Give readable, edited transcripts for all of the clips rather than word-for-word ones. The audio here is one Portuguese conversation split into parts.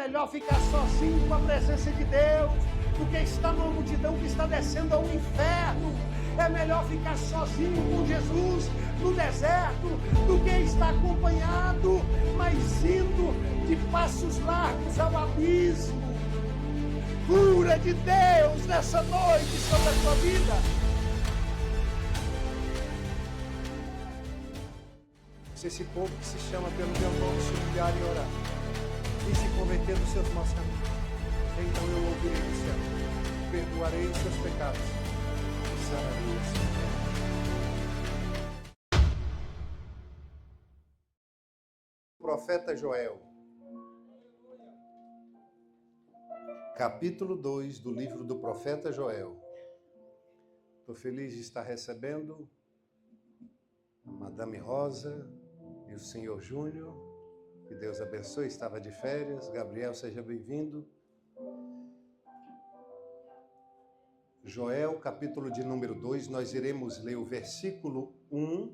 melhor ficar sozinho com a presença de Deus do que estar numa multidão que está descendo ao inferno. É melhor ficar sozinho com Jesus no deserto do que estar acompanhado, mas indo de passos largos ao abismo. Cura de Deus nessa noite sobre a sua vida. Se esse povo que se chama pelo meu nome se humilhar e orar e se converter dos seus maus caminhos, então eu ouvirei do céu, perdoarei os seus pecados e sararei a sua terra. Profeta Joel, capítulo 2 do livro do profeta Joel. Estou feliz de estar recebendo a Madame Rosa e o senhor Júnior. Que Deus abençoe, estava de férias. Gabriel, seja bem-vindo. Joel, capítulo de número 2, nós iremos ler o versículo 1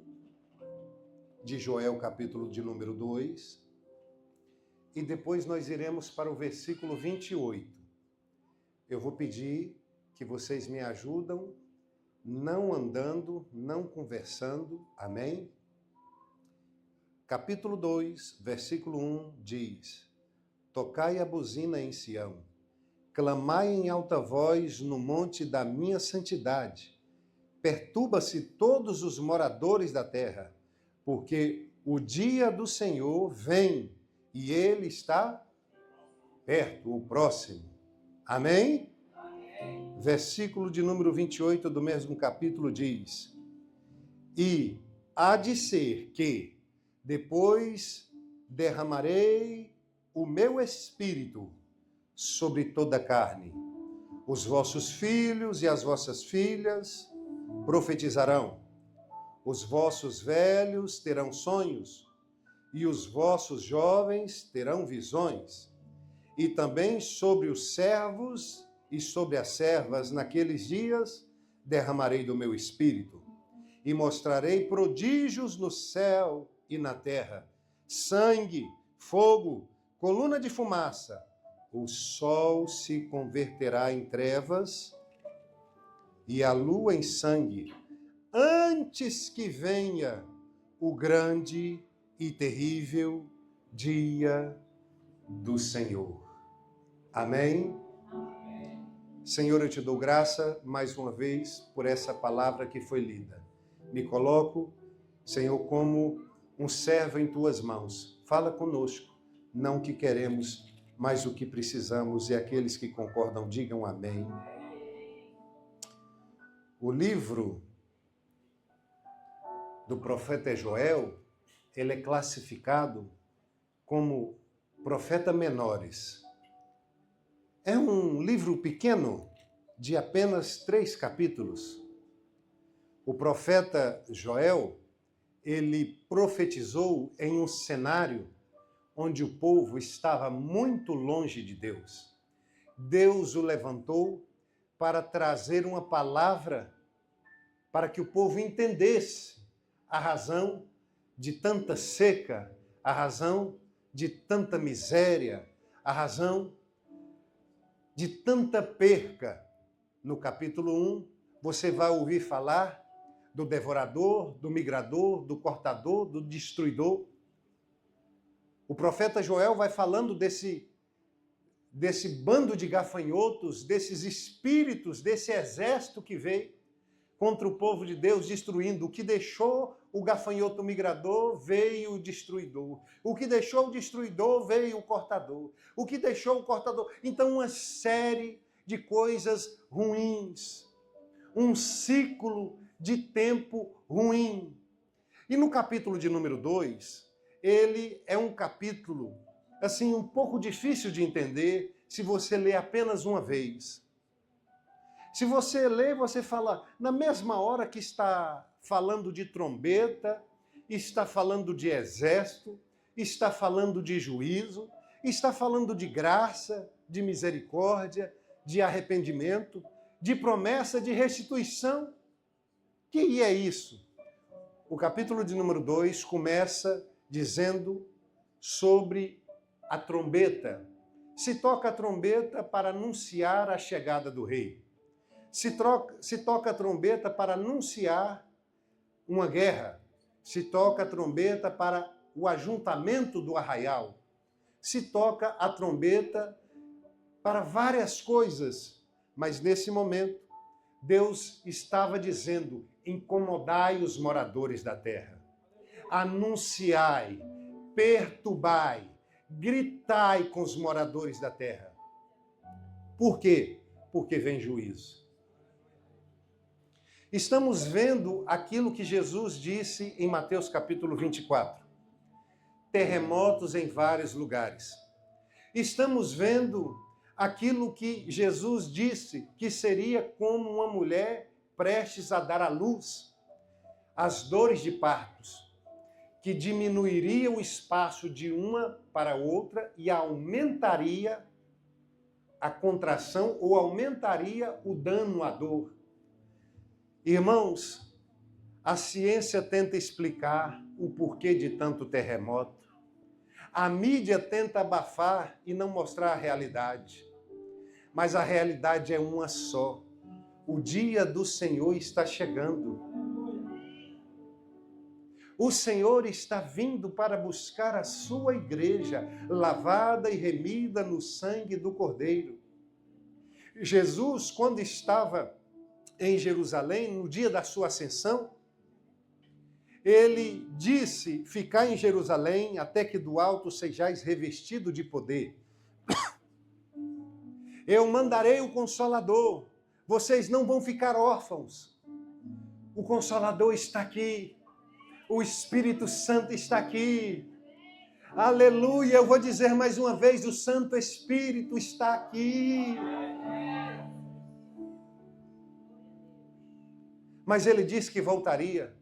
de Joel, capítulo de número 2, e depois nós iremos para o versículo 28. Eu vou pedir que vocês me ajudam, não andando, não conversando, amém? Capítulo 2, versículo 1 diz: Tocai a buzina em Sião, clamai em alta voz no monte da minha santidade. Perturba-se todos os moradores da terra, porque o dia do Senhor vem e ele está perto, o próximo. Amém? Amém. Versículo de número 28 do mesmo capítulo diz: E há de ser que depois derramarei o meu espírito sobre toda a carne. Os vossos filhos e as vossas filhas profetizarão. Os vossos velhos terão sonhos, e os vossos jovens terão visões. E também sobre os servos e sobre as servas naqueles dias derramarei do meu espírito, e mostrarei prodígios no céu e na terra, sangue, fogo, coluna de fumaça. O sol se converterá em trevas e a lua em sangue, antes que venha o grande e terrível dia do Senhor. Amém? Amém. Senhor, eu te dou graça mais uma vez por essa palavra que foi lida. Me coloco, Senhor, como um servo em tuas mãos. Fala conosco, não o que queremos, mas o que precisamos, e aqueles que concordam digam amém. O livro do profeta Joel, ele é classificado como profeta menores. É um livro pequeno, de apenas 3 capítulos. O profeta Joel, ele profetizou em um cenário onde o povo estava muito longe de Deus. Deus o levantou para trazer uma palavra para que o povo entendesse a razão de tanta seca, a razão de tanta miséria, a razão de tanta perca. No capítulo 1, você vai ouvir falar do devorador, do migrador, do cortador, do destruidor. O profeta Joel vai falando desse bando de gafanhotos, desses espíritos, desse exército que veio contra o povo de Deus, destruindo. O que deixou o gafanhoto migrador, veio o destruidor. O que deixou o destruidor, veio o cortador. O que deixou o cortador... Então, uma série de coisas ruins. Um ciclo de tempo ruim. E no capítulo de número 2, ele é um capítulo, assim, um pouco difícil de entender se você ler apenas uma vez. Se você lê, você fala, na mesma hora que está falando de trombeta, está falando de exército, está falando de juízo, está falando de graça, de misericórdia, de arrependimento, de promessa, de restituição. Que é isso? O capítulo de número 2 começa dizendo sobre a trombeta, se toca a trombeta para anunciar a chegada do rei. Se toca a trombeta para anunciar uma guerra. Se toca a trombeta para o ajuntamento do arraial. Se toca a trombeta para várias coisas. Mas nesse momento, Deus estava dizendo: incomodai os moradores da terra. Anunciai, perturbai, gritai com os moradores da terra. Por quê? Porque vem juízo. Estamos vendo aquilo que Jesus disse em Mateus capítulo 24. Terremotos em vários lugares. Estamos vendo aquilo que Jesus disse, que seria como uma mulher prestes a dar à luz, as dores de partos, que diminuiria o espaço de uma para outra e aumentaria a contração ou aumentaria o dano, a dor. Irmãos, a ciência tenta explicar o porquê de tanto terremoto. A mídia tenta abafar e não mostrar a realidade. Mas a realidade é uma só. O dia do Senhor está chegando. O Senhor está vindo para buscar a sua igreja, lavada e remida no sangue do Cordeiro. Jesus, quando estava em Jerusalém, no dia da sua ascensão, ele disse: ficai em Jerusalém até que do alto sejais revestido de poder. Eu mandarei o Consolador, vocês não vão ficar órfãos. O Consolador está aqui, o Espírito Santo está aqui. Aleluia, eu vou dizer mais uma vez, o Santo Espírito está aqui. Mas ele disse que voltaria.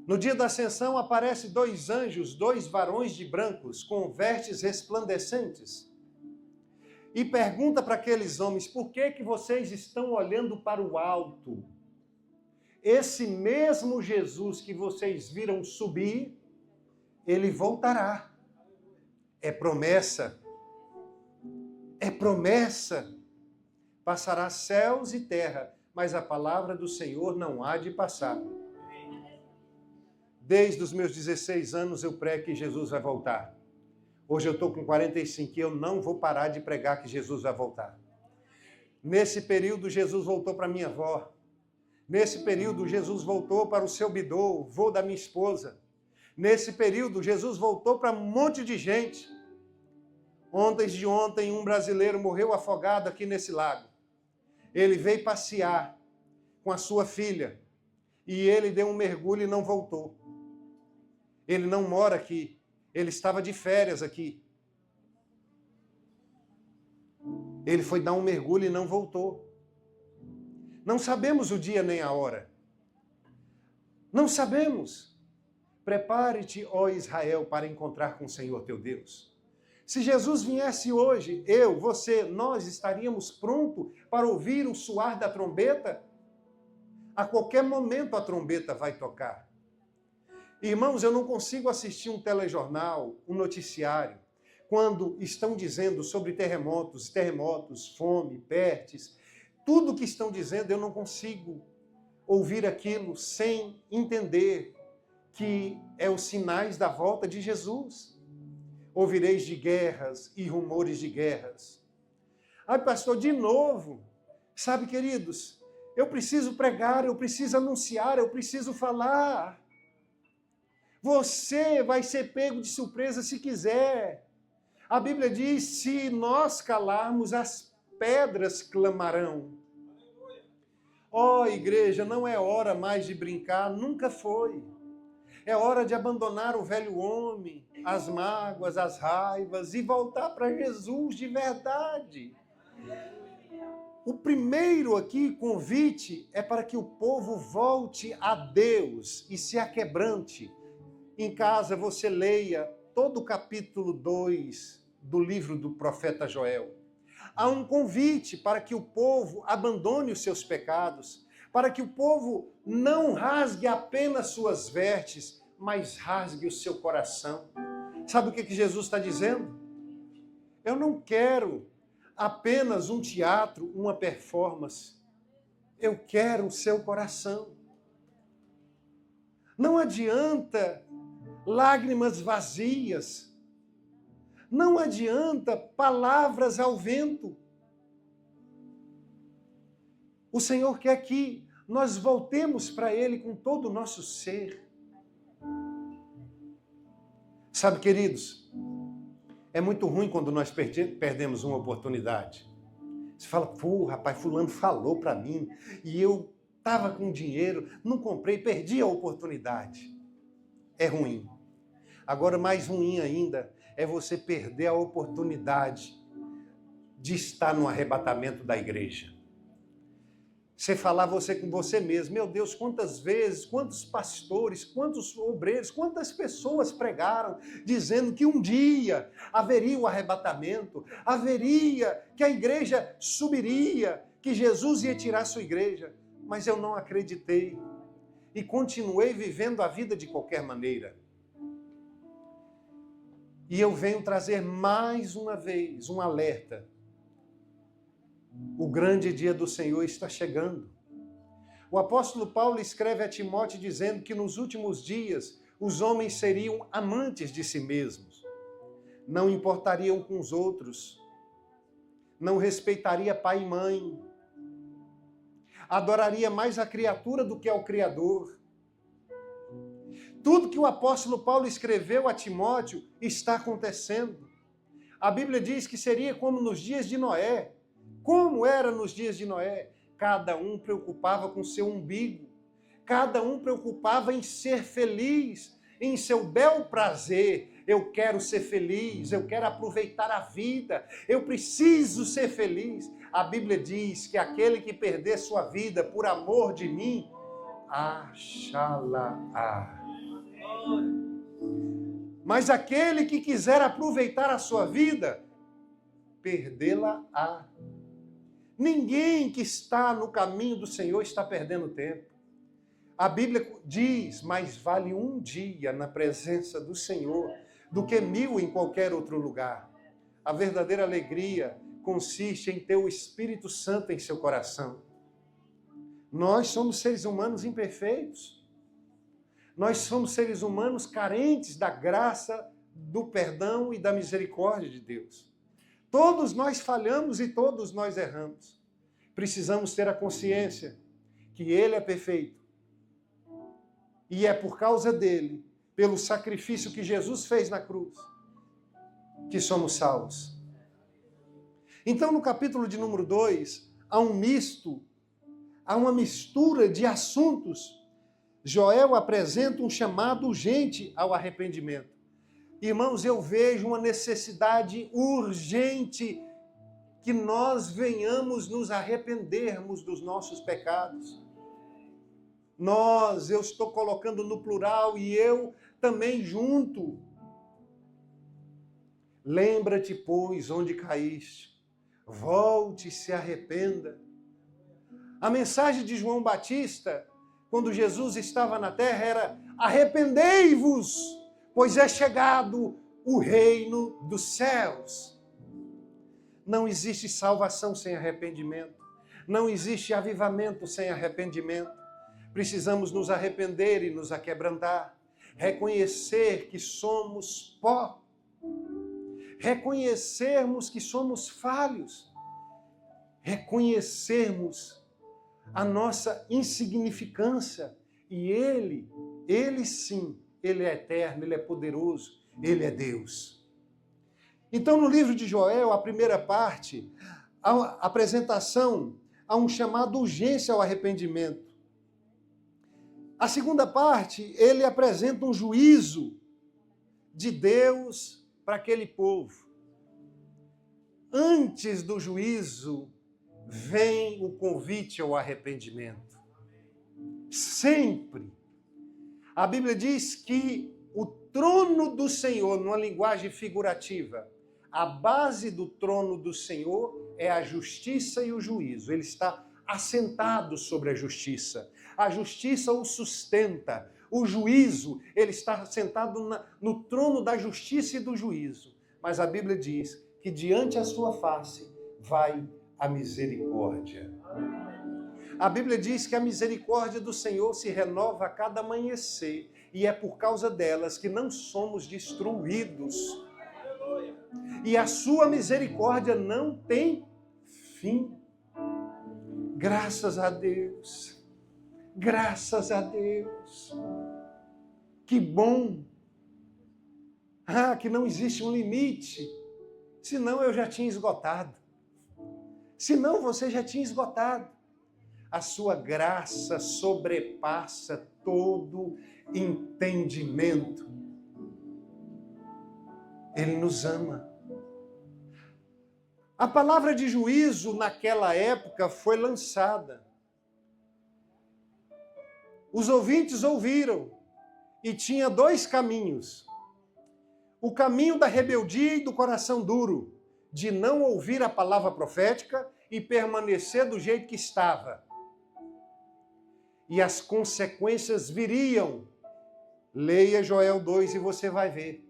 No dia da ascensão aparecem 2 anjos, 2 varões de brancos, com vestes resplandecentes. E pergunta para aqueles homens: por que vocês estão olhando para o alto? Esse mesmo Jesus que vocês viram subir, ele voltará. É promessa. É promessa. Passará céus e terra, mas a palavra do Senhor não há de passar. Desde os meus 16 anos eu prego que Jesus vai voltar. Hoje eu estou com 45 e eu não vou parar de pregar que Jesus vai voltar. Nesse período, Jesus voltou para minha avó. Nesse período, Jesus voltou para o seu bidô, vô da minha esposa. Nesse período, Jesus voltou para um monte de gente. Ontem, um brasileiro morreu afogado aqui nesse lago. Ele veio passear com a sua filha e ele deu um mergulho e não voltou. Ele não mora aqui. Ele estava de férias aqui. Ele foi dar um mergulho e não voltou. Não sabemos o dia nem a hora. Não sabemos. Prepare-te, ó Israel, para encontrar com o Senhor teu Deus. Se Jesus viesse hoje, eu, você, nós estaríamos prontos para ouvir o soar da trombeta? A qualquer momento a trombeta vai tocar. Irmãos, eu não consigo assistir um telejornal, um noticiário, quando estão dizendo sobre terremotos, fome, pestes, tudo que estão dizendo, eu não consigo ouvir aquilo sem entender que é os sinais da volta de Jesus. Ouvireis de guerras e rumores de guerras. Ai, pastor, de novo. Sabe, queridos, eu preciso pregar, eu preciso anunciar, eu preciso falar. Você vai ser pego de surpresa se quiser. A Bíblia diz: se nós calarmos, as pedras clamarão. Ó, igreja, não é hora mais de brincar, nunca foi. É hora de abandonar o velho homem, as mágoas, as raivas e voltar para Jesus de verdade. O primeiro aqui, convite, é para que o povo volte a Deus e se aquebrante. Em casa você leia todo o capítulo 2 do livro do profeta Joel. Há um convite para que o povo abandone os seus pecados, para que o povo não rasgue apenas suas vestes, mas rasgue o seu coração. Sabe o que Jesus está dizendo? Eu não quero apenas um teatro, uma performance. Eu quero o seu coração. Não adianta lágrimas vazias. Não adianta palavras ao vento. O Senhor quer que nós voltemos para Ele com todo o nosso ser. Sabe, queridos, é muito ruim quando nós perdemos uma oportunidade. Você fala, pô, rapaz, fulano falou para mim e eu estava com dinheiro, não comprei, perdi a oportunidade. É ruim. Agora, mais ruim ainda é você perder a oportunidade de estar no arrebatamento da igreja. Você falar você com você mesmo, meu Deus, quantas vezes, quantos pastores, quantos obreiros, quantas pessoas pregaram dizendo que um dia haveria o arrebatamento, haveria que a igreja subiria, que Jesus ia tirar a sua igreja, mas eu não acreditei e continuei vivendo a vida de qualquer maneira. E eu venho trazer mais uma vez um alerta. O grande dia do Senhor está chegando. O apóstolo Paulo escreve a Timóteo dizendo que nos últimos dias os homens seriam amantes de si mesmos, não importariam com os outros, não respeitaria pai e mãe, adoraria mais a criatura do que ao Criador. Tudo que o apóstolo Paulo escreveu a Timóteo está acontecendo. A Bíblia diz que seria como nos dias de Noé. Como era nos dias de Noé? Cada um preocupava com seu umbigo. Cada um preocupava em ser feliz, em seu bel prazer. Eu quero ser feliz, eu quero aproveitar a vida, eu preciso ser feliz. A Bíblia diz que aquele que perder sua vida por amor de mim, achará. Mas aquele que quiser aproveitar a sua vida, perdê-la-á. Ninguém que está no caminho do Senhor está perdendo tempo. A Bíblia diz, mais vale um dia na presença do Senhor do que 1000 em qualquer outro lugar. A verdadeira alegria consiste em ter o Espírito Santo em seu coração. Nós somos seres humanos imperfeitos. Nós somos seres humanos carentes da graça, do perdão e da misericórdia de Deus. Todos nós falhamos e todos nós erramos. Precisamos ter a consciência que Ele é perfeito. E é por causa dele, pelo sacrifício que Jesus fez na cruz, que somos salvos. Então, no capítulo de número 2, há uma mistura de assuntos. Joel apresenta um chamado urgente ao arrependimento. Irmãos, eu vejo uma necessidade urgente que nós venhamos nos arrependermos dos nossos pecados. Eu estou colocando no plural e eu também junto. Lembra-te, pois, onde caíste. Volte e se arrependa. A mensagem de João Batista, quando Jesus estava na terra, era: arrependei-vos, pois é chegado o reino dos céus. Não existe salvação sem arrependimento. Não existe avivamento sem arrependimento. Precisamos nos arrepender e nos aquebrantar. Reconhecer que somos pó. Reconhecermos que somos falhos. Reconhecermos a nossa insignificância. E Ele sim, Ele é eterno, Ele é poderoso, Ele é Deus. Então, no livro de Joel, a primeira parte, a apresentação a um chamado urgência ao arrependimento. A segunda parte, ele apresenta um juízo de Deus para aquele povo. Antes do juízo, vem o convite ao arrependimento. Sempre. A Bíblia diz que o trono do Senhor, numa linguagem figurativa, a base do trono do Senhor é a justiça e o juízo. Ele está assentado sobre a justiça. A justiça o sustenta. O juízo, ele está assentado no trono da justiça e do juízo. Mas a Bíblia diz que diante a sua face vai a misericórdia. A Bíblia diz que a misericórdia do Senhor se renova a cada amanhecer, e é por causa delas que não somos destruídos. E a sua misericórdia não tem fim. Graças a Deus. Graças a Deus. Que bom. Que não existe um limite. Senão eu já tinha esgotado. Senão você já tinha esgotado. A sua graça sobrepassa todo entendimento. Ele nos ama. A palavra de juízo naquela época foi lançada. Os ouvintes ouviram e tinha dois caminhos. O caminho da rebeldia e do coração duro, de não ouvir a palavra profética e permanecer do jeito que estava. E as consequências viriam. Leia Joel 2 e você vai ver.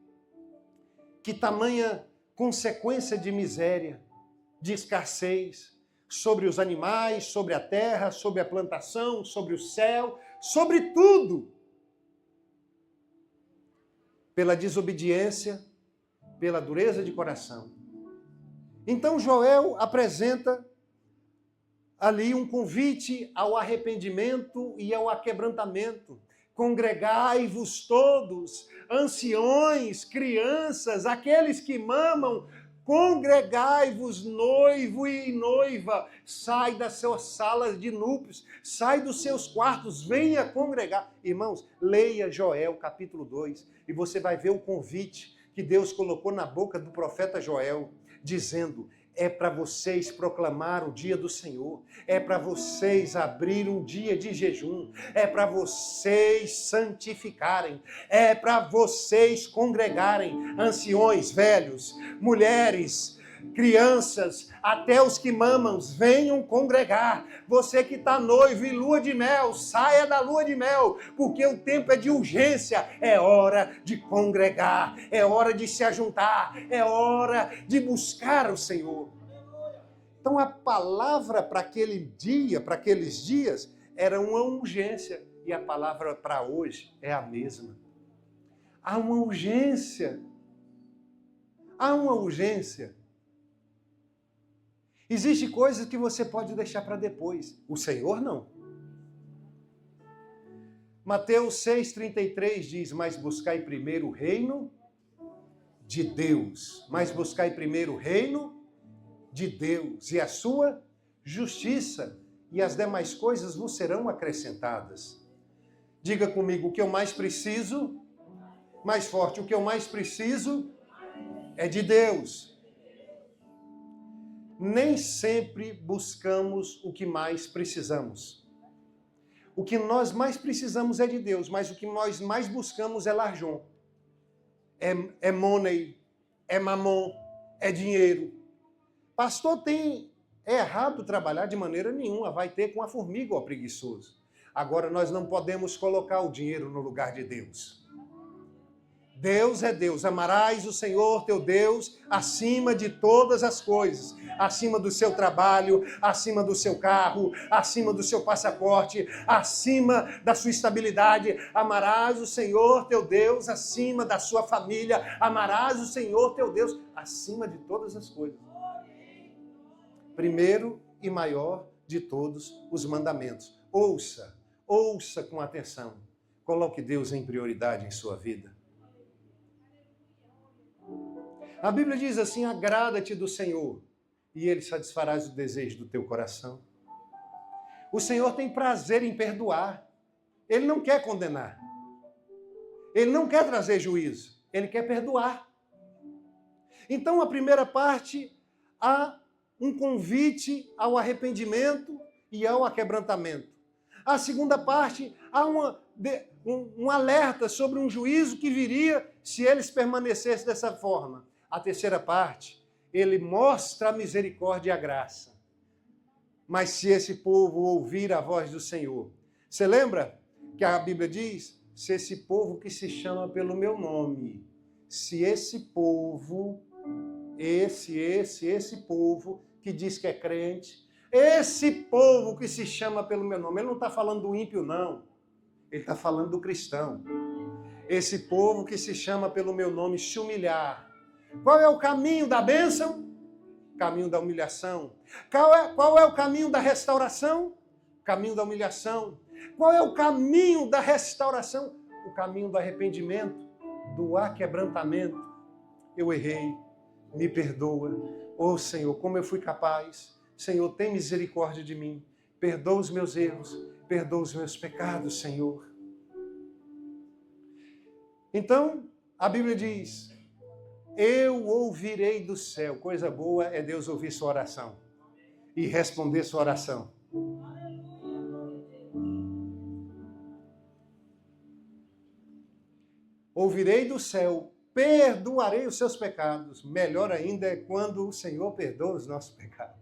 Que tamanha consequência de miséria, de escassez, sobre os animais, sobre a terra, sobre a plantação, sobre o céu, sobre tudo. Pela desobediência, pela dureza de coração. Então Joel apresenta ali um convite ao arrependimento e ao aquebrantamento. Congregai-vos todos, anciões, crianças, aqueles que mamam, congregai-vos, noivo e noiva, sai das suas salas de núpcios, sai dos seus quartos, venha congregar. Irmãos, leia Joel capítulo 2 e você vai ver o convite que Deus colocou na boca do profeta Joel, dizendo: é para vocês proclamar o dia do Senhor, é para vocês abrir um dia de jejum, é para vocês santificarem, é para vocês congregarem, anciões, velhos, mulheres, crianças, até os que mamam, venham congregar. Você que está noivo e lua de mel, saia da lua de mel, porque o tempo é de urgência, é hora de congregar, é hora de se ajuntar, é hora de buscar o Senhor. Então a palavra para aquele dia, para aqueles dias, era uma urgência, e a palavra para hoje é a mesma. Há uma urgência. Há uma urgência. Existem coisas que você pode deixar para depois. O Senhor não. Mateus 6,33 diz: mas buscai primeiro o reino de Deus. Mas buscai primeiro o reino de Deus e a sua justiça, e as demais coisas vos serão acrescentadas. Diga comigo, o que eu mais preciso, mais forte, o que eu mais preciso é de Deus. Nem sempre buscamos o que mais precisamos. O que nós mais precisamos é de Deus, mas o que nós mais buscamos é larjon. É money, é mamon, é dinheiro. Pastor, é errado trabalhar de maneira nenhuma, vai ter com a formiga ou preguiçoso. Agora nós não podemos colocar o dinheiro no lugar de Deus. Deus é Deus, amarás o Senhor teu Deus acima de todas as coisas, acima do seu trabalho, acima do seu carro, acima do seu passaporte, acima da sua estabilidade. Amarás o Senhor teu Deus acima da sua família, amarás o Senhor teu Deus acima de todas as coisas. Primeiro e maior de todos os mandamentos. Ouça com atenção. Coloque Deus em prioridade em sua vida. A Bíblia diz assim: agrada-te do Senhor, e Ele satisfará o desejo do teu coração. O Senhor tem prazer em perdoar. Ele não quer condenar. Ele não quer trazer juízo. Ele quer perdoar. Então, a primeira parte, há um convite ao arrependimento e ao aquebrantamento. A segunda parte, há um alerta sobre um juízo que viria se eles permanecessem dessa forma. A terceira parte, ele mostra a misericórdia e a graça. Mas se esse povo ouvir a voz do Senhor, você lembra que a Bíblia diz? Se esse povo que se chama pelo meu nome, se esse povo, esse povo que diz que é crente, esse povo que se chama pelo meu nome. Ele não está falando do ímpio, não. Ele está falando do cristão. Esse povo que se chama pelo meu nome se humilhar. Qual é o caminho da bênção? Caminho da humilhação. Qual é o caminho da restauração? Caminho da humilhação. Qual é o caminho da restauração? O caminho do arrependimento, do aquebrantamento. Eu errei, me perdoa. Oh Senhor, como eu fui capaz. Senhor, tem misericórdia de mim. Perdoa os meus erros, perdoa os meus pecados, Senhor. Então, a Bíblia diz, eu ouvirei do céu. Coisa boa é Deus ouvir sua oração e responder sua oração. Ouvirei do céu, perdoarei os seus pecados. Melhor ainda é quando o Senhor perdoa os nossos pecados.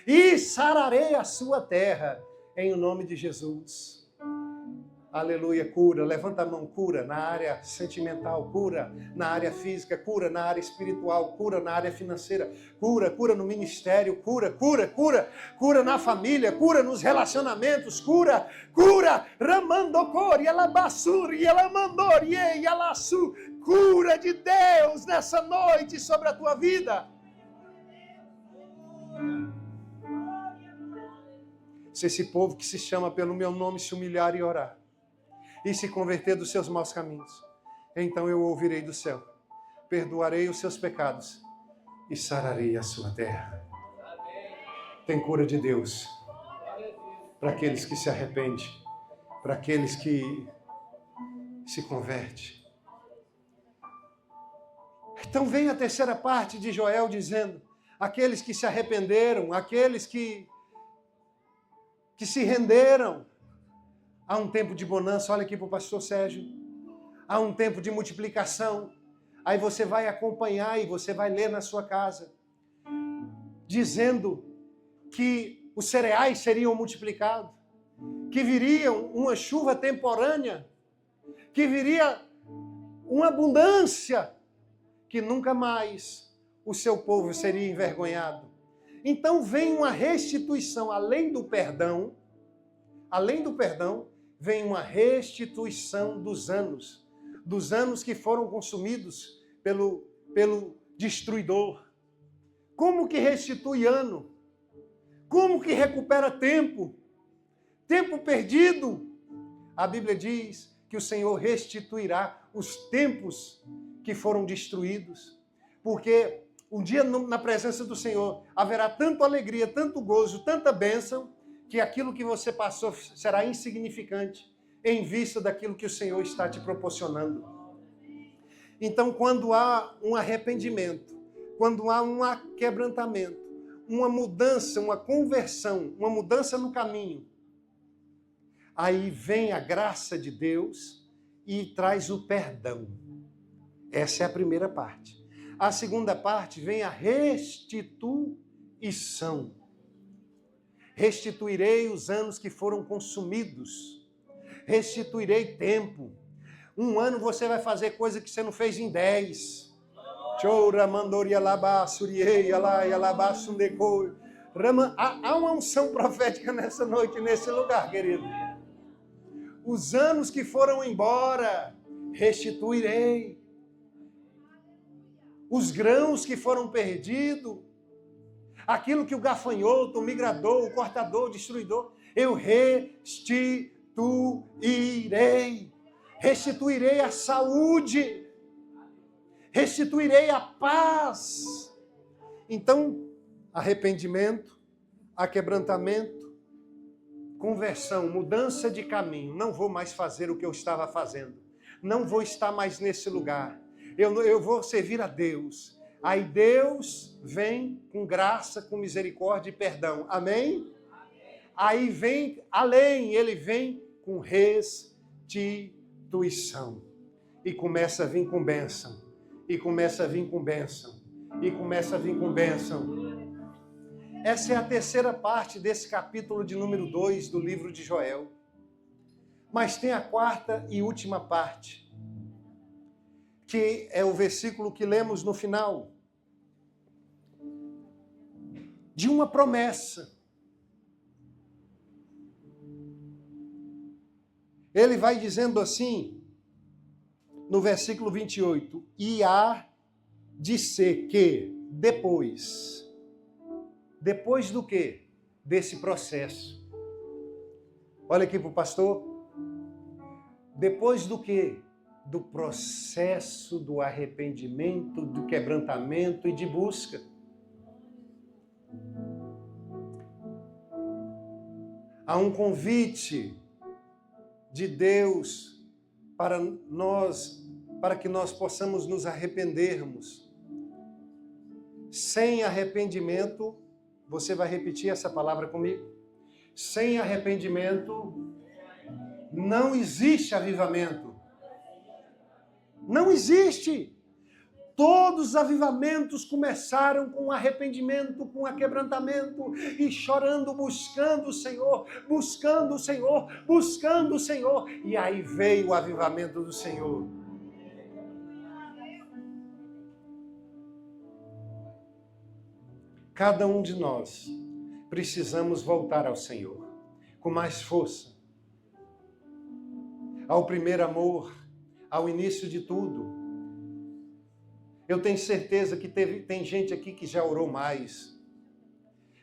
E sararei a sua terra em nome de Jesus. Aleluia, cura. Levanta a mão, cura na área sentimental, cura na área física, cura na área espiritual, cura na área financeira, cura no ministério, cura na família, cura nos relacionamentos, cura, ramandocor, yalabassur, yalamandor, yalaçu, cura de Deus nessa noite sobre a tua vida. Se esse povo que se chama pelo meu nome se humilhar e orar, e se converter dos seus maus caminhos, então eu ouvirei do céu, perdoarei os seus pecados e sararei a sua terra. Tem cura de Deus para aqueles que se arrependem, para aqueles que se convertem. Então vem a terceira parte de Joel dizendo, aqueles que se arrependeram, aqueles que se renderam. Há um tempo de bonança, olha aqui para o pastor Sérgio. Há um tempo de multiplicação. Aí você vai acompanhar e você vai ler na sua casa, dizendo que os cereais seriam multiplicados, que viria uma chuva temporânea, que viria uma abundância, que nunca mais o seu povo seria envergonhado. Então vem uma restituição, além do perdão, vem uma restituição dos anos que foram consumidos pelo destruidor. Como que restitui ano? Como que recupera tempo? Tempo perdido. A Bíblia diz que o Senhor restituirá os tempos que foram destruídos, porque um dia na presença do Senhor haverá tanta alegria, tanto gozo, tanta bênção, que aquilo que você passou será insignificante em vista daquilo que o Senhor está te proporcionando. Então, quando há um arrependimento, quando há um quebrantamento, uma mudança, uma conversão, uma mudança no caminho, aí vem a graça de Deus e traz o perdão. Essa é a primeira parte. A segunda parte vem a restituição. Restituirei os anos que foram consumidos. Restituirei tempo. Um ano você vai fazer coisa que você não fez em 10. Há uma unção profética nessa noite, nesse lugar, querido. Os anos que foram embora, restituirei. Os grãos que foram perdidos, aquilo que o gafanhoto, o migrador, o cortador, o destruidor, eu restituirei. Restituirei a saúde. Restituirei a paz. Então, arrependimento, aquebrantamento, conversão, mudança de caminho. Não vou mais fazer o que eu estava fazendo. Não vou estar mais nesse lugar. Eu vou servir a Deus. Aí Deus vem com graça, com misericórdia e perdão. Amém? Aí vem além, ele vem com restituição. E começa a vir com bênção. E começa a vir com bênção. E começa a vir com bênção. Essa é a terceira parte desse capítulo de número 2 do livro de Joel. Mas tem a quarta e última parte, que é o versículo que lemos no final. de uma promessa. Ele vai dizendo assim, no versículo 28, e há de ser que depois do quê? Desse processo. Olha aqui para o pastor. Depois do quê? Do processo do arrependimento, do quebrantamento e de busca. Há um convite de Deus para que nós possamos nos arrependermos. Sem arrependimento, você vai repetir essa palavra comigo? Sem arrependimento, não existe avivamento. Não existe. Todos os avivamentos começaram com arrependimento, com quebrantamento e chorando, buscando o Senhor, buscando o Senhor, buscando o Senhor. E aí veio o avivamento do Senhor. Cada um de nós precisamos voltar ao Senhor com mais força, ao primeiro amor, ao início de tudo. Eu tenho certeza que tem gente aqui que já orou mais.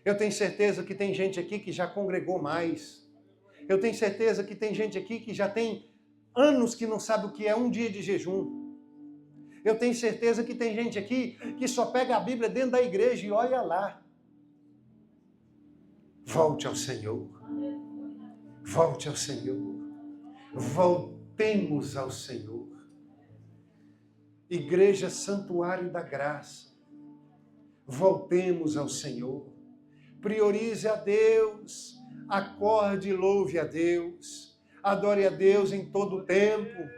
Eu tenho certeza que tem gente aqui que já congregou mais. Eu tenho certeza que tem gente aqui que já tem anos que não sabe o que é um dia de jejum. Eu tenho certeza que tem gente aqui que só pega a Bíblia dentro da igreja e olha lá. Volte ao Senhor. Volte ao Senhor. Voltemos ao Senhor. Igreja Santuário da Graça. Voltemos ao Senhor. Priorize a Deus. Acorde e louve a Deus. Adore a Deus em todo o tempo.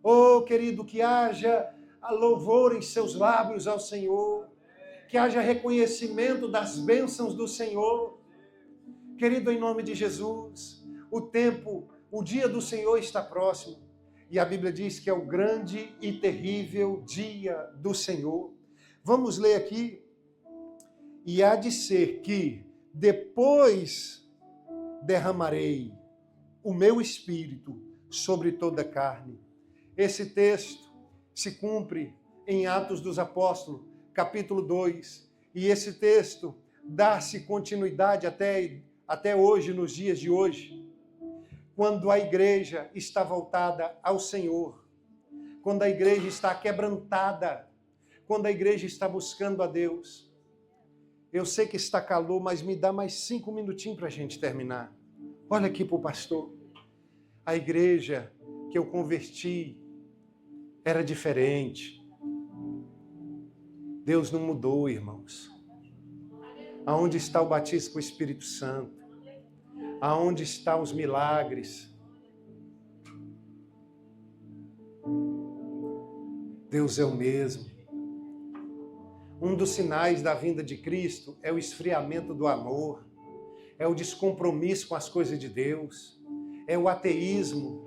Oh, querido, que haja louvor em seus lábios ao Senhor. Que haja reconhecimento das bênçãos do Senhor. Querido, em nome de Jesus, o dia do Senhor está próximo. E a Bíblia diz que é o grande e terrível dia do Senhor. Vamos ler aqui. E há de ser que depois derramarei o meu espírito sobre toda a carne. Esse texto se cumpre em Atos dos Apóstolos, capítulo 2. E esse texto dá-se continuidade até hoje, nos dias de hoje. Quando a igreja está voltada ao Senhor, quando a igreja está quebrantada, quando a igreja está buscando a Deus. Eu sei que está calor, mas me dá mais 5 minutinhos para a gente terminar. Olha aqui para o pastor. A igreja que eu converti era diferente. Deus não mudou, irmãos. Aonde está o batismo com o Espírito Santo? Aonde estão os milagres? Deus é o mesmo. Um dos sinais da vinda de Cristo é o esfriamento do amor, é o descompromisso com as coisas de Deus, é o ateísmo,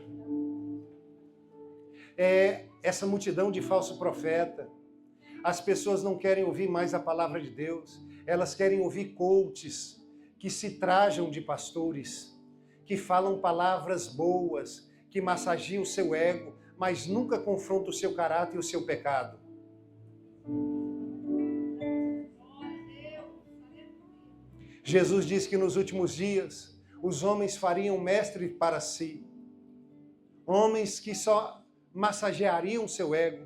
é essa multidão de falso profeta. As pessoas não querem ouvir mais a palavra de Deus, elas querem ouvir coaches que se trajam de pastores, que falam palavras boas, que massageiam o seu ego, mas nunca confrontam o seu caráter e o seu pecado. Jesus disse que nos últimos dias os homens fariam mestre para si, homens que só massageariam o seu ego.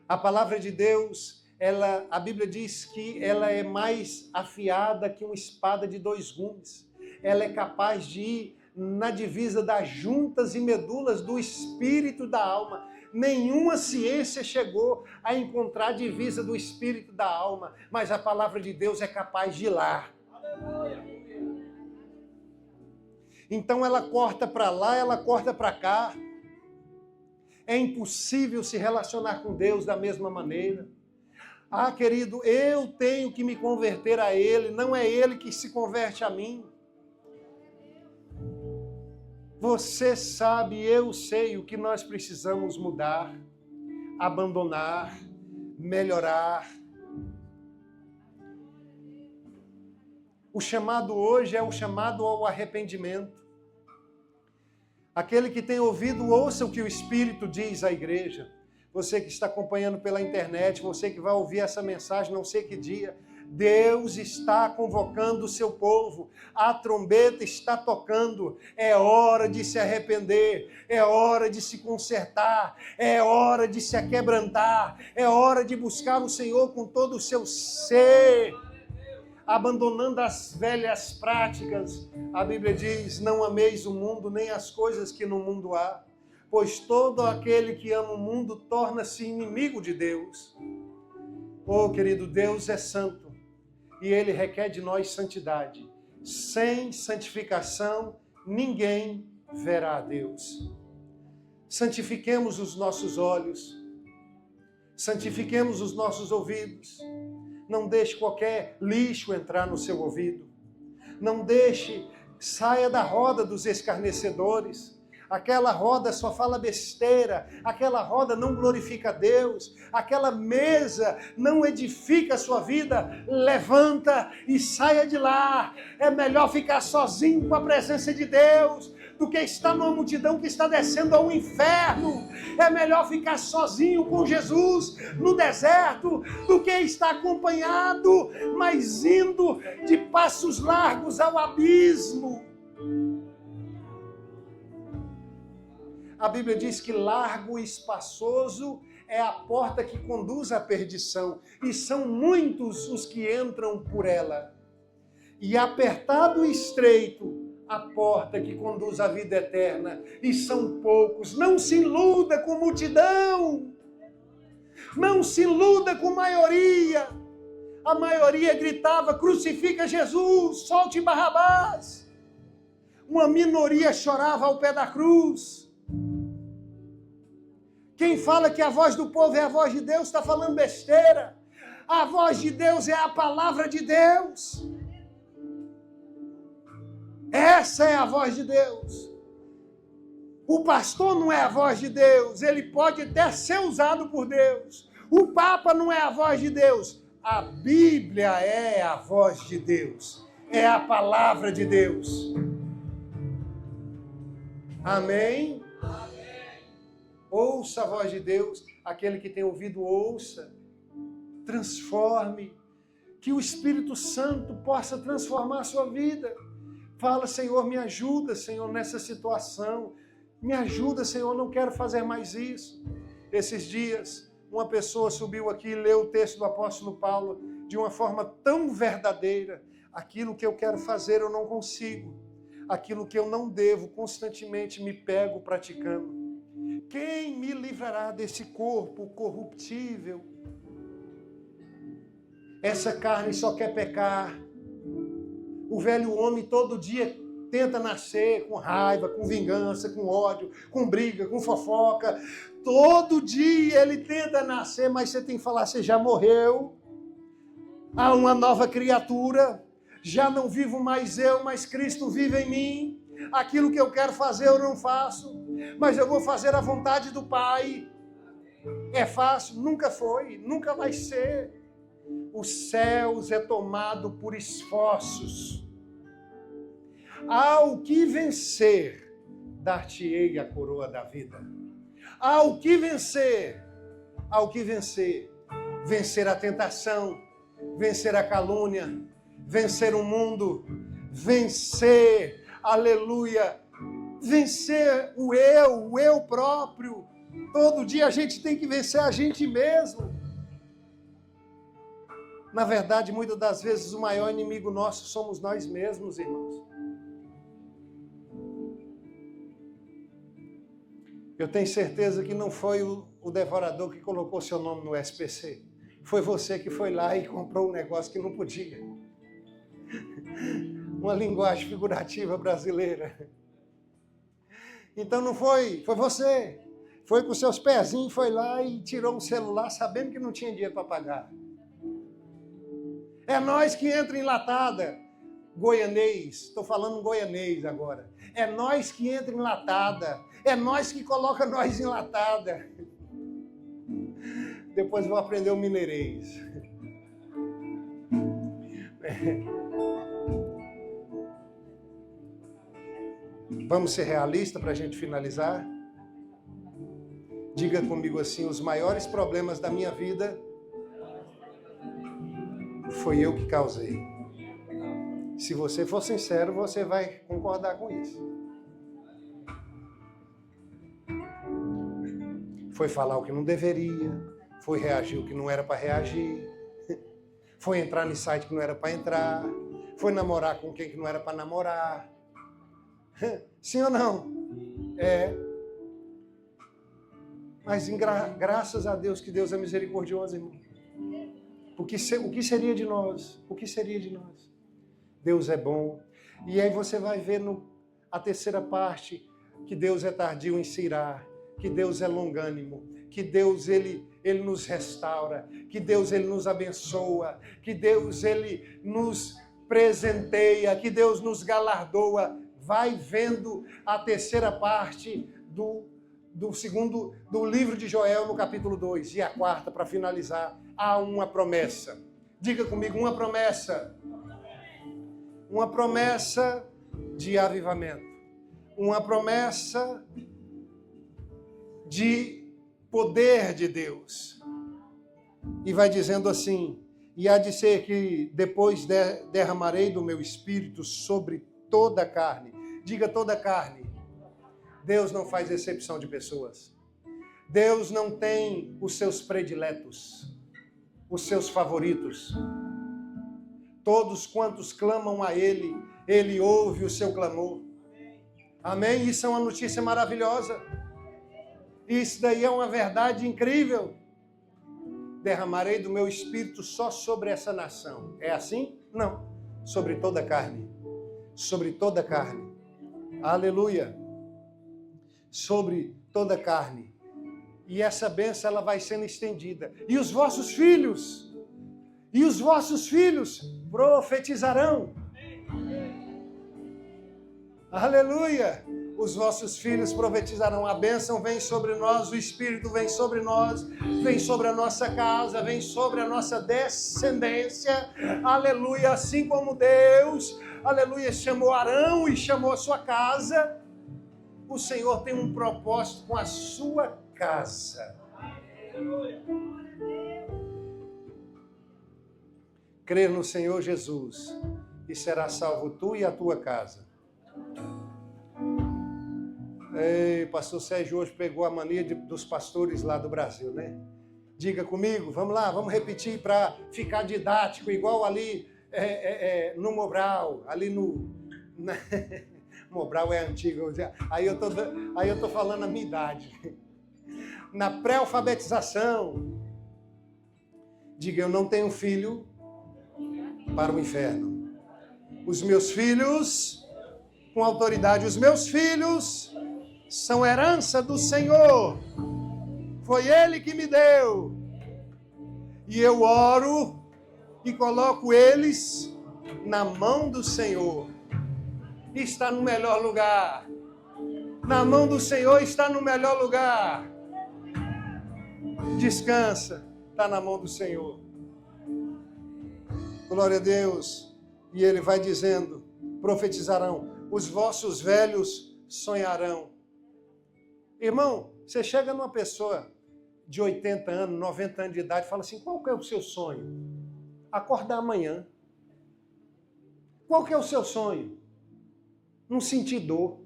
A palavra de Deus, a Bíblia diz que ela é mais afiada que uma espada de 2 gumes. Ela é capaz de ir na divisa das juntas e medulas do espírito e da alma. Nenhuma ciência chegou a encontrar a divisa do espírito e da alma, mas a palavra de Deus é capaz de ir lá. Então ela corta para lá, ela corta para cá. É impossível se relacionar com Deus da mesma maneira. Ah, querido, eu tenho que me converter a Ele, não é Ele que se converte a mim. Você sabe, eu sei o que nós precisamos mudar, abandonar, melhorar. O chamado hoje é o chamado ao arrependimento. Aquele que tem ouvido, ouça o que o Espírito diz à igreja. Você que está acompanhando pela internet, você que vai ouvir essa mensagem, não sei que dia, Deus está convocando o seu povo. A trombeta está tocando. É hora de se arrepender. É hora de se consertar. É hora de se aquebrantar. É hora de buscar o Senhor com todo o seu ser. Abandonando as velhas práticas. A Bíblia diz, não ameis o mundo, nem as coisas que no mundo há. Pois todo aquele que ama o mundo torna-se inimigo de Deus. Oh, querido, Deus é santo. E Ele requer de nós santidade. Sem santificação, ninguém verá a Deus. Santifiquemos os nossos olhos. Santifiquemos os nossos ouvidos. Não deixe qualquer lixo entrar no seu ouvido. Não deixe, saia da roda dos escarnecedores. Aquela roda só fala besteira, aquela roda não glorifica a Deus, aquela mesa não edifica a sua vida. Levanta e saia de lá. É melhor ficar sozinho com a presença de Deus do que estar numa multidão que está descendo ao inferno. É melhor ficar sozinho com Jesus no deserto do que estar acompanhado, mas indo de passos largos ao abismo. A Bíblia diz que largo e espaçoso é a porta que conduz à perdição, e são muitos os que entram por ela. E apertado e estreito a porta que conduz à vida eterna, e são poucos. Não se iluda com multidão, não se iluda com maioria. A maioria gritava, crucifica Jesus, solte Barrabás. Uma minoria chorava ao pé da cruz. Quem fala que a voz do povo é a voz de Deus está falando besteira. A voz de Deus é a palavra de Deus. Essa é a voz de Deus. O pastor não é a voz de Deus. Ele pode até ser usado por Deus. O Papa não é a voz de Deus. A Bíblia é a voz de Deus. É a palavra de Deus. Amém? Ouça a voz de Deus, aquele que tem ouvido, ouça, transforme, que o Espírito Santo possa transformar a sua vida. Fala, Senhor, me ajuda, Senhor, nessa situação, me ajuda, Senhor, não quero fazer mais isso. Esses dias, uma pessoa subiu aqui e leu o texto do apóstolo Paulo de uma forma tão verdadeira. Aquilo que eu quero fazer eu não consigo, aquilo que eu não devo, constantemente me pego praticando. Quem me livrará desse corpo corruptível? Essa carne só quer pecar. O velho homem todo dia tenta nascer com raiva, com vingança, com ódio, com briga, com fofoca. Todo dia ele tenta nascer, mas você tem que falar, você já morreu. Há uma nova criatura. Já não vivo mais eu, mas Cristo vive em mim. Aquilo que eu quero fazer eu não faço, mas eu vou fazer a vontade do Pai. É fácil? Nunca foi, nunca vai ser. Os céus é tomado por esforços. Ao que vencer, dar-te-ei a coroa da vida. Ao que vencer, vencer a tentação, vencer a calúnia, vencer o mundo, vencer, aleluia, vencer o eu próprio. Todo dia a gente tem que vencer a gente mesmo. Na verdade, muitas das vezes o maior inimigo nosso somos nós mesmos, irmãos. Eu tenho certeza que não foi o devorador que colocou seu nome no SPC. Foi você que foi lá e comprou um negócio que não podia. Uma linguagem figurativa brasileira. Então não foi você. Foi com seus pezinhos, foi lá e tirou um celular sabendo que não tinha dinheiro para pagar. É nós que entra em latada. Goianês, estou falando goianês agora. É nós que entra em latada. É nós que coloca nós em latada. Depois vou aprender o mineirês. Vamos ser realistas para a gente finalizar? Diga comigo assim: os maiores problemas da minha vida foi eu que causei. Se você for sincero, você vai concordar com isso. Foi falar o que não deveria, foi reagir o que não era para reagir, foi entrar em site que não era para entrar, foi namorar com quem que não era para namorar. Sim ou não? Mas graças a Deus, que Deus é misericordioso, irmão. Porque o que seria de nós? O que seria de nós? Deus é bom. E aí você vai ver a terceira parte, que Deus é tardio em se irar, que Deus é longânimo, que Deus ele nos restaura, que Deus ele nos abençoa, que Deus ele nos presenteia, que Deus nos galardoa. Vai vendo a terceira parte do livro de Joel, no capítulo 2. E a quarta, para finalizar, há uma promessa. Diga comigo, uma promessa. Uma promessa de avivamento. Uma promessa de poder de Deus. E vai dizendo assim: e há de ser que depois derramarei do meu espírito sobre toda a carne. Diga toda a carne. Deus não faz exceção de pessoas. Deus não tem os seus prediletos, os seus favoritos. Todos quantos clamam a Ele, Ele ouve o seu clamor. Amém? Isso é uma notícia maravilhosa. Isso daí é uma verdade incrível. Derramarei do meu espírito só sobre essa nação. É assim? Não. Sobre toda a carne. Sobre toda a carne. Aleluia. Sobre toda a carne. E essa bênção ela vai sendo estendida. E os vossos filhos profetizarão. Aleluia. Os vossos filhos profetizarão. A bênção vem sobre nós, o Espírito vem sobre nós, vem sobre a nossa casa, vem sobre a nossa descendência. Aleluia. Assim como Deus, aleluia, chamou Arão e chamou a sua casa, o Senhor tem um propósito com a sua casa. Crer no Senhor Jesus e será salvo tu e a tua casa. Ei, pastor Sérgio hoje pegou a mania dos pastores lá do Brasil, né? Diga comigo, vamos lá, vamos repetir para ficar didático, igual ali no Mobral, ali no... Mobral é antigo, aí eu tô falando a minha idade. Na pré-alfabetização, diga, eu não tenho filho para o inferno. Os meus filhos, com autoridade, os meus filhos são herança do Senhor. Foi Ele que me deu. E eu oro e coloco eles na mão do Senhor. Está no melhor lugar. Na mão do Senhor está no melhor lugar. Descansa, está na mão do Senhor. Glória a Deus. E Ele vai dizendo, profetizarão, os vossos velhos sonharão. Irmão, você chega numa pessoa de 80 anos, 90 anos de idade, e fala assim, qual que é o seu sonho? Acordar amanhã. Qual que é o seu sonho? Não sentir dor.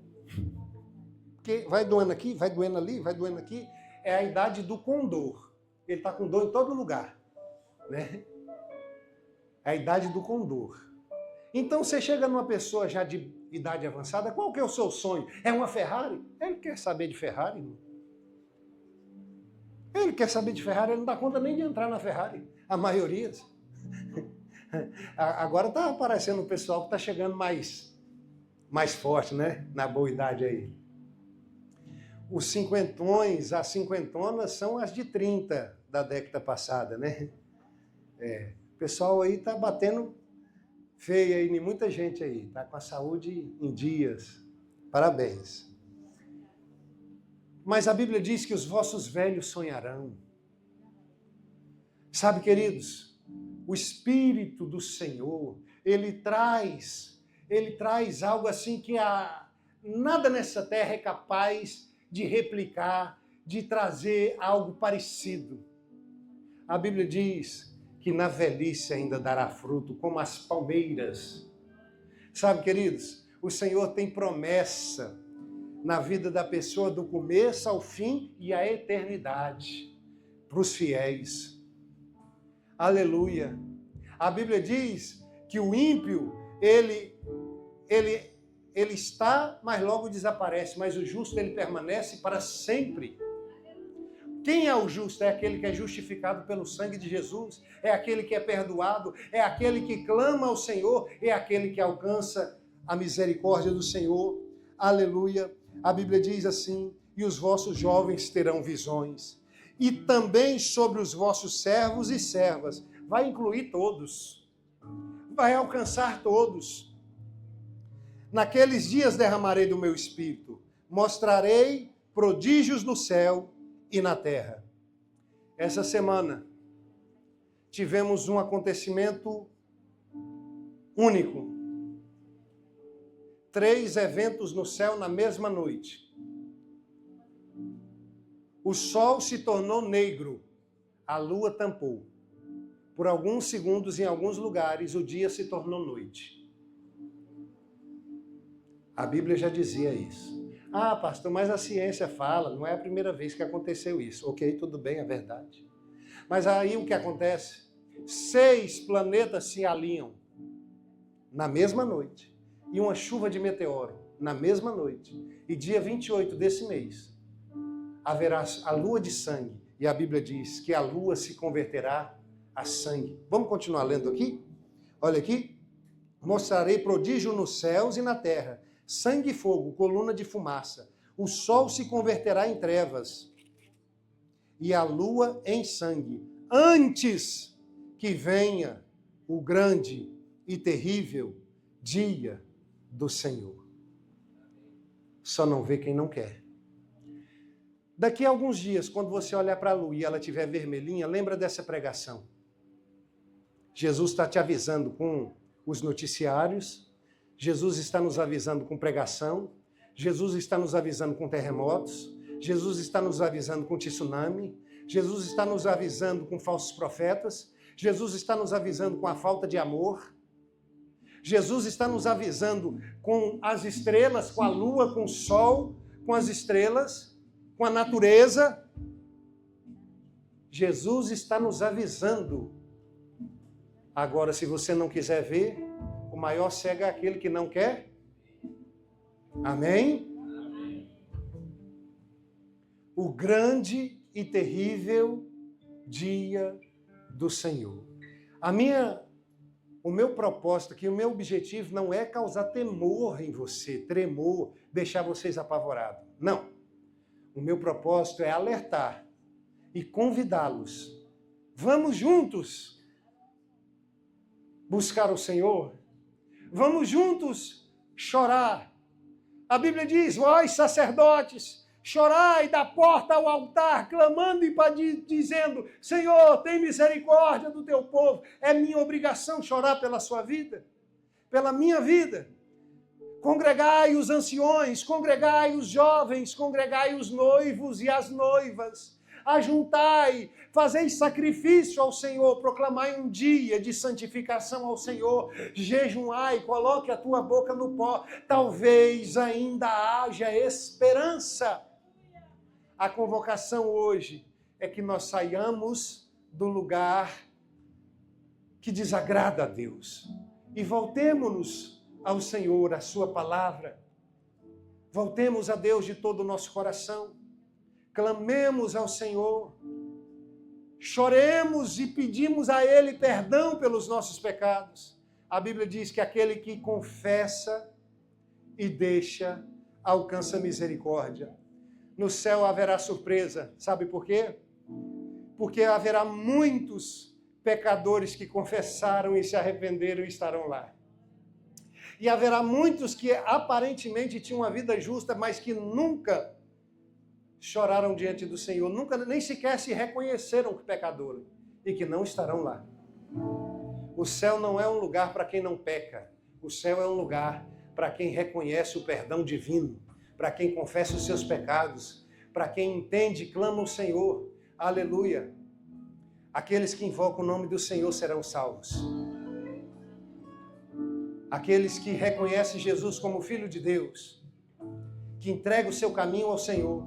Porque vai doendo aqui, vai doendo ali, vai doendo aqui. É a idade do condor. Ele está com dor em todo lugar. Né? É a idade do condor. Então você chega numa pessoa já de idade avançada, qual que é o seu sonho? É uma Ferrari? Ele quer saber de Ferrari, irmão. Ele quer saber de Ferrari, ele não dá conta nem de entrar na Ferrari. A maioria. Agora está aparecendo o pessoal que está chegando mais forte, né? Na boa idade aí. Os cinquentões, as cinquentonas são as de 30 da década passada, né? O pessoal aí está batendo feio aí em muita gente aí. Está com a saúde em dias. Parabéns. Mas a Bíblia diz que os vossos velhos sonharão. Sabe, queridos, o Espírito do Senhor, ele traz algo assim que nada nessa terra é capaz de replicar, de trazer algo parecido. A Bíblia diz que na velhice ainda dará fruto, como as palmeiras. Sabe, queridos, o Senhor tem promessa na vida da pessoa do começo ao fim e à eternidade, para os fiéis. Aleluia. A Bíblia diz que o ímpio, ele está, mas logo desaparece, mas o justo, ele permanece para sempre. Quem é o justo? É aquele que é justificado pelo sangue de Jesus, é aquele que é perdoado, é aquele que clama ao Senhor, é aquele que alcança a misericórdia do Senhor. Aleluia. A Bíblia diz assim: e os vossos jovens terão visões, e também sobre os vossos servos e servas. Vai incluir todos, vai alcançar todos. Naqueles dias derramarei do meu espírito, mostrarei prodígios no céu e na terra. Essa semana tivemos um acontecimento único. 3 eventos no céu na mesma noite. O sol se tornou negro, a lua tampou. Por alguns segundos, em alguns lugares, o dia se tornou noite. A Bíblia já dizia isso. Ah, pastor, mas a ciência fala, não é a primeira vez que aconteceu isso. Ok, tudo bem, é verdade. Mas aí o que acontece? 6 planetas se alinham na mesma noite. E uma chuva de meteoro na mesma noite. E dia 28 desse mês, haverá a lua de sangue. E a Bíblia diz que a lua se converterá a sangue. Vamos continuar lendo aqui? Olha aqui. Mostrarei prodígio nos céus e na terra, sangue e fogo, coluna de fumaça. O sol se converterá em trevas e a lua em sangue, antes que venha o grande e terrível dia do Senhor. Só não vê quem não quer. Daqui a alguns dias, quando você olhar para a lua e ela estiver vermelhinha, lembra dessa pregação. Jesus está te avisando com os noticiários, Jesus está nos avisando com pregação, Jesus está nos avisando com terremotos, Jesus está nos avisando com tsunami, Jesus está nos avisando com falsos profetas, Jesus está nos avisando com a falta de amor, Jesus está nos avisando com as estrelas, com a lua, com o sol, com as estrelas, com a natureza. Jesus está nos avisando. Agora, se você não quiser ver, o maior cego é aquele que não quer. Amém? Amém. O grande e terrível dia do Senhor. O meu propósito aqui, o meu objetivo não é causar temor em você, tremor, deixar vocês apavorados. Não. O meu propósito é alertar e convidá-los. Vamos juntos buscar o Senhor. Vamos juntos chorar. A Bíblia diz: vós, sacerdotes, chorai da porta ao altar, clamando e dizendo: Senhor, tem misericórdia do teu povo. É minha obrigação chorar pela sua vida, pela minha vida. Congregai os anciões, congregai os jovens, congregai os noivos e as noivas. Ajuntai, fazei sacrifício ao Senhor, proclamai um dia de santificação ao Senhor, jejuai, coloque a tua boca no pó, talvez ainda haja esperança. A convocação hoje é que nós saiamos do lugar que desagrada a Deus e voltemos-nos ao Senhor, a sua palavra. Voltemos a Deus de todo o nosso coração. Clamemos ao Senhor, choremos e pedimos a Ele perdão pelos nossos pecados. A Bíblia diz que aquele que confessa e deixa, alcança misericórdia. No céu haverá surpresa, sabe por quê? Porque haverá muitos pecadores que confessaram e se arrependeram e estarão lá. E haverá muitos que aparentemente tinham uma vida justa, mas que nunca choraram diante do Senhor, nunca nem sequer se reconheceram pecadores e que não estarão lá. O céu não é um lugar para quem não peca. O céu é um lugar para quem reconhece o perdão divino, para quem confessa os seus pecados, para quem entende e clama o Senhor. Aleluia! Aqueles que invocam o nome do Senhor serão salvos. Aqueles que reconhecem Jesus como Filho de Deus, que entregam o seu caminho ao Senhor.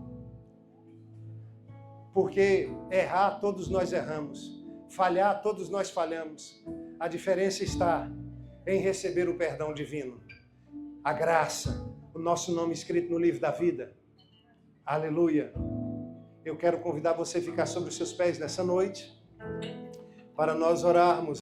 Porque errar, todos nós erramos. Falhar, todos nós falhamos. A diferença está em receber o perdão divino. A graça, o nosso nome escrito no livro da vida. Aleluia! Eu quero convidar você a ficar sobre os seus pés nessa noite, para nós orarmos.